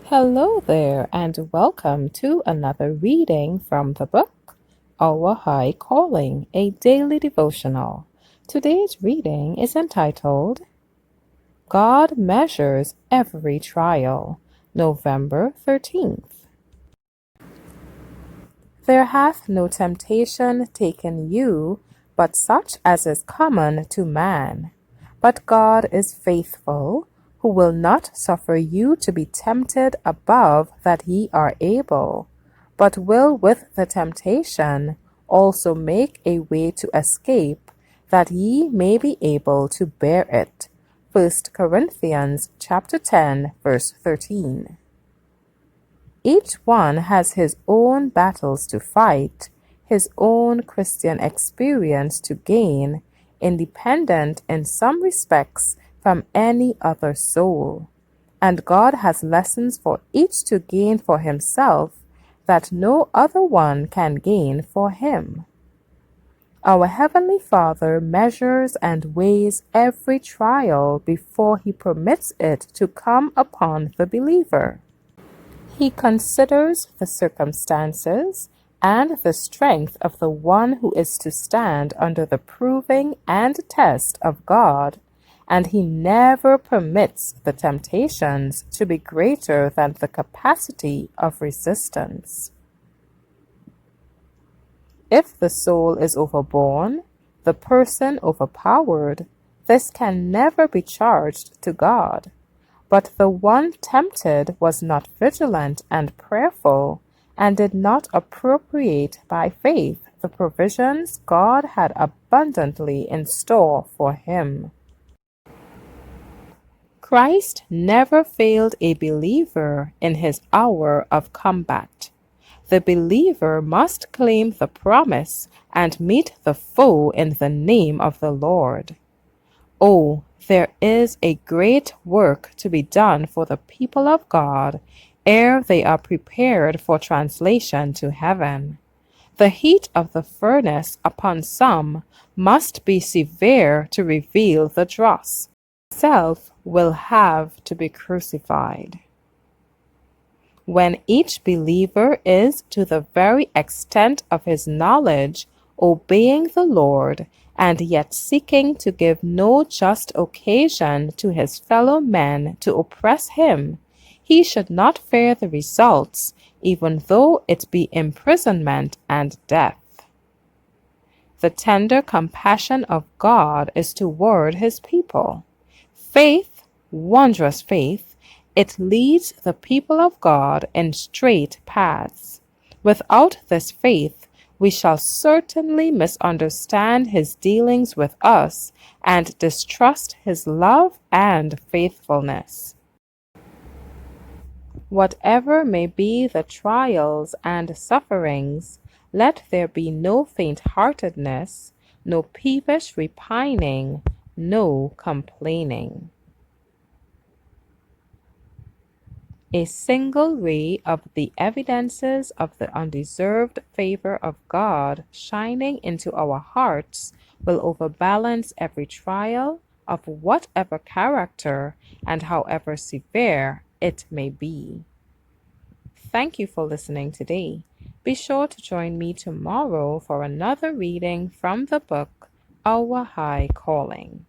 Hello there, and welcome to another reading from the book Our High Calling, a daily devotional. Today's reading is entitled God Measures Every Trial, November 13th. There hath no temptation taken you, but such as is common to man. But God is faithful, who will not suffer you to be tempted above that ye are able, but will with the temptation also make a way to escape, that ye may be able to bear it. 1 Corinthians chapter 10, verse 13. Each one has his own battles to fight, his own Christian experience to gain, independent in some respects from any other soul. And God has lessons for each to gain for himself that no other one can gain for him. Our Heavenly Father measures and weighs every trial before he permits it to come upon the believer. He considers the circumstances and the strength of the one who is to stand under the proving and test of God, and he never permits the temptations to be greater than the capacity of resistance. If the soul is overborne, the person overpowered, this can never be charged to God. But the one tempted was not vigilant and prayerful, and did not appropriate by faith the provisions God had abundantly in store for him. Christ never failed a believer in his hour of combat. The believer must claim the promise and meet the foe in the name of the Lord. Oh, there is a great work to be done for the people of God ere they are prepared for translation to heaven. The heat of the furnace upon some must be severe to reveal the dross. Self will have to be crucified. When each believer is to the very extent of his knowledge obeying the Lord, and yet seeking to give no just occasion to his fellow men to oppress him, he should not fear the results, even though it be imprisonment and death. The tender compassion of God is toward his people. Faith, wondrous faith, it leads the people of God in straight paths. Without this faith, we shall certainly misunderstand his dealings with us and distrust his love and faithfulness. Whatever may be the trials and sufferings, let there be no faint-heartedness, no peevish repining, no complaining. A single ray of the evidences of the undeserved favor of God shining into our hearts will overbalance every trial of whatever character and however severe it may be. Thank you for listening today. Be sure to join me tomorrow for another reading from the book Our High Calling.